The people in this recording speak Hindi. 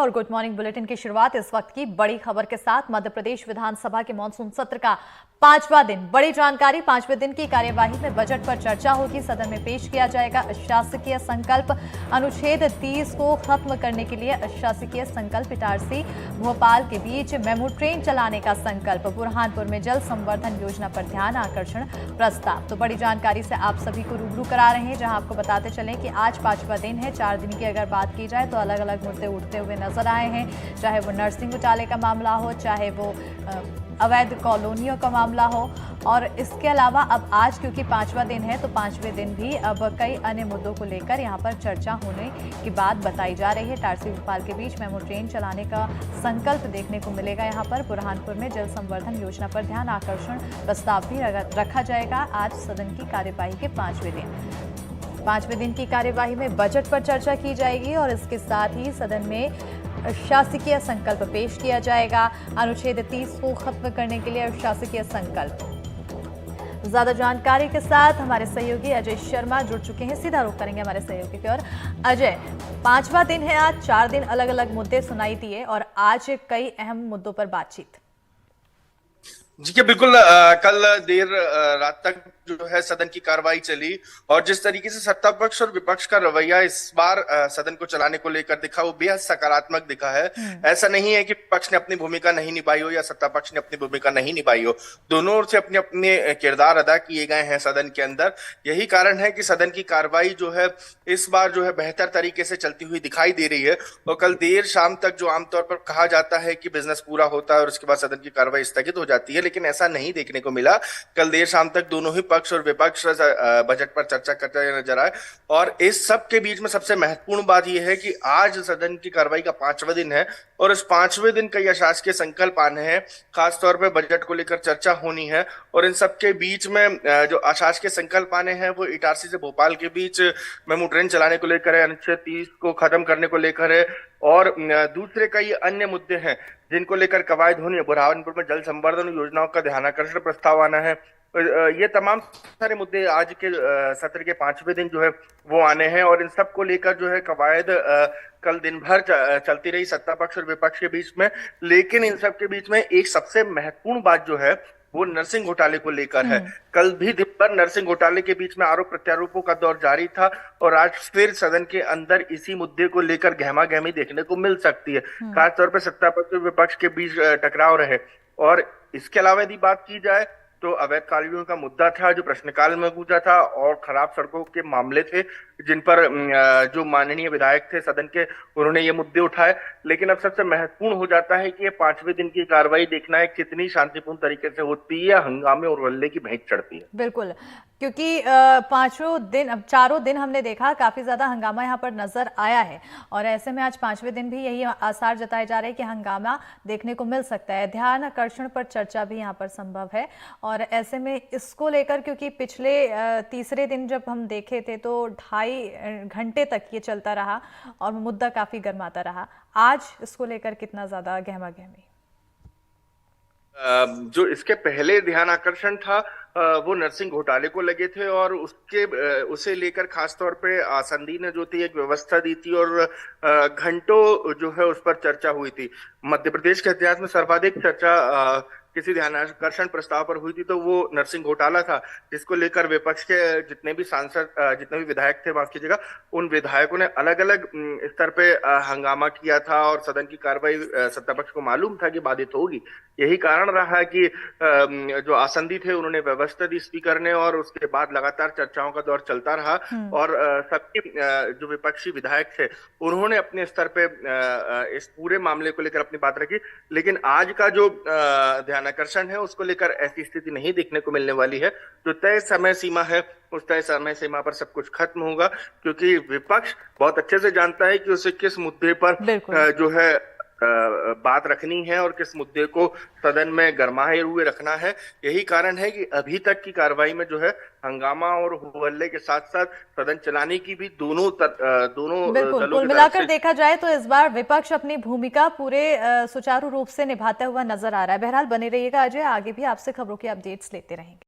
और गुड मॉर्निंग बुलेटिन की शुरुआत इस वक्त की बड़ी खबर के साथ। मध्य प्रदेश विधानसभा के मानसून सत्र का पांचवा दिन, बड़ी जानकारी। पांचवें दिन की कार्यवाही में बजट पर चर्चा होगी। सदन में पेश किया जाएगा अशासकीय संकल्प। अनुच्छेद 30 को खत्म करने के लिए अशासकीय संकल्प। इटारसी भोपाल के बीच मेमू ट्रेन चलाने का संकल्प। बुरहानपुर में जल संवर्धन योजना पर ध्यान आकर्षण प्रस्ताव। तो बड़ी जानकारी से आप सभी को रूबरू करा रहे हैं, जहां आपको बताते चलें कि आज पांचवा दिन है। 4 दिन की अगर बात की जाए तो अलग अलग मुद्दे उठते हुए नजर आए हैं, चाहे वो नर्सिंग घोटाले का मामला हो, चाहे वो अवैध कॉलोनियों का मामला हो। और इसके अलावा अब आज क्योंकि पांचवा दिन है तो पांचवें दिन भी अब कई अन्य मुद्दों को लेकर यहां पर चर्चा होने की बात बताई जा रही है। इटारसी भोपाल के बीच मेमू ट्रेन चलाने का संकल्प देखने को मिलेगा। यहां पर बुरहानपुर में जल संवर्धन योजना पर ध्यान आकर्षण प्रस्ताव भी रखा जाएगा आज सदन की कार्यवाही के पांचवें दिन। पांचवें दिन की कार्यवाही में बजट पर चर्चा की जाएगी और इसके साथ ही सदन में शासकीय संकल्प पेश किया जाएगा। अनुच्छेद 30 को खत्म करने के लिए शासकीय संकल्प। ज्यादा जानकारी के साथ हमारे सहयोगी अजय शर्मा जुड़ चुके हैं। सीधा रुख करेंगे हमारे सहयोगी की ओर। अजय, पांचवा दिन है आज, 4 दिन अलग अलग मुद्दे सुनाई दिए और आज कई अहम मुद्दों पर बातचीत। जी बिल्कुल। कल देर रात तक जो है सदन की कार्रवाई चली और जिस तरीके से सत्ता पक्ष और विपक्ष का रवैया इस बार सदन को चलाने को लेकर दिखा, वो बेहद सकारात्मक दिखा है। ऐसा नहीं है कि विपक्ष ने अपनी भूमिका नहीं निभाई हो या सत्ता पक्ष ने अपनी भूमिका नहीं निभाई हो। दोनों ओर से अपने अपने किरदार अदा किए गए हैं सदन के अंदर। यही कारण है कि सदन की कार्रवाई जो है इस बार जो है बेहतर तरीके से चलती हुई दिखाई दे रही है। और कल देर शाम तक जो आमतौर पर कहा जाता है कि बिजनेस पूरा होता है और उसके बाद सदन की कार्रवाई स्थगित हो जाती है, लेकिन ऐसा नहीं देखने को मिला। कल देर शाम तक दोनों ही पक्ष और विपक्ष बजट पर चर्चा करते हुए नजर आए। और इस सब के बीच में सबसे महत्वपूर्ण बात यह है कि आज सदन की कार्रवाई का पांचवा दिन है और इस पांचवें दिन कई अशासकीय संकल्प आने हैं। खासतौर पर बजट को लेकर चर्चा होनी है और इन सब के बीच में जो अशासकीय संकल्प आने हैं वो इटारसी से भोपाल के बीच मेमू ट्रेन चलाने को लेकर है, अनुच्छेद 30 को खत्म करने को लेकर है और दूसरे कई अन्य मुद्दे हैं जिनको लेकर कवायद होनी है। बुरहानपुर में जल संवर्धन योजनाओं का ध्यानाकर्षण प्रस्ताव आना है। ये तमाम सारे मुद्दे आज के सत्र के पांचवें दिन जो है वो आने हैं और इन सब को लेकर जो है कवायद कल दिन भर चलती रही सत्ता पक्ष और विपक्ष के बीच में। लेकिन इन सब के बीच में एक सबसे महत्वपूर्ण बात जो है वो नर्सिंग घोटाले को लेकर है। कल भी दिन भर नर्सिंग घोटाले के बीच में आरोप प्रत्यारोपों का दौर जारी था और आज फिर सदन के अंदर इसी मुद्दे को लेकर गहमा गहमी देखने को मिल सकती है। खासतौर पर सत्ता पक्ष और विपक्ष के बीच टकराव रहे। और इसके अलावा यदि बात की जाए तो अवैध कॉलोनियों का मुद्दा था जो प्रश्नकाल में गूंजा था और खराब सड़कों के मामले थे जिन पर जो माननीय विधायक थे सदन के, उन्होंने ये मुद्दे उठाए। लेकिन अब सबसे महत्वपूर्ण हो जाता है कि ये पांचवें दिन की कार्रवाई देखना है कितनी शांतिपूर्ण तरीके से होती है या हंगामे और हल्ले की भैंस चढ़ती है। बिल्कुल, क्योंकि चारों दिन हमने देखा काफी ज्यादा हंगामा यहाँ पर नजर आया है और ऐसे में आज पांचवें दिन भी यही आसार जताए जा रहे हैं कि हंगामा देखने को मिल सकता है। ध्यान आकर्षण पर चर्चा भी यहाँ पर संभव है और ऐसे में इसको लेकर, क्योंकि पिछले तीसरे दिन जब हम देखे थे तो 2.5 घंटे तक ये चलता रहा और मुद्दा काफी गर्माता रहा। आज इसको लेकर कितना ज्यादा गहमा गहमी? जो इसके पहले ध्यान आकर्षण था वो नर्सिंग घोटाले को लगे थे और उसे लेकर खासतौर पे आसंदी ने जो थी एक व्यवस्था दी थी और घंटों जो है उस पर चर्चा हुई थी। मध्य प्रदेश के इतिहास में सर्वाधिक चर्चा किसी ध्यानाकर्षण प्रस्ताव पर हुई थी तो वो नर्सिंग घोटाला था, जिसको लेकर विपक्ष के जितने भी सांसद, जितने भी विधायक थे, माफ कीजिएगा, उन विधायकों ने अलग अलग स्तर पे हंगामा किया था और सदन की कार्रवाई सत्ता पक्ष को मालूम था कि बाधित होगी। यही कारण रहा कि जो आसंदी थे उन्होंने व्यवस्था दी स्पीकर ने और उसके बाद लगातार चर्चाओं का दौर चलता रहा और सबके जो विपक्षी विधायक थे उन्होंने अपने स्तर पे इस पूरे मामले को लेकर अपनी बात रखी। लेकिन आज का जो ध्यानाकर्षण है उसको लेकर ऐसी स्थिति नहीं देखने को मिलने वाली है। जो तय समय सीमा है उस तय समय सीमा पर सब कुछ खत्म होगा, क्योंकि विपक्ष बहुत अच्छे से जानता है कि उसे किस मुद्दे पर जो है बात रखनी है और किस मुद्दे को सदन में गरमाए हुए रखना है। यही कारण है कि अभी तक की कार्रवाई में जो है हंगामा और हल्ले के साथ साथ सदन चलाने की भी दोनों बिल्कुल, कुल मिलाकर देखा जाए तो इस बार विपक्ष अपनी भूमिका पूरे सुचारू रूप से निभाता हुआ नजर आ रहा है। बहरहाल बने रहिएगा अजय, आगे भी आपसे खबरों की अपडेट्स लेते रहेंगे।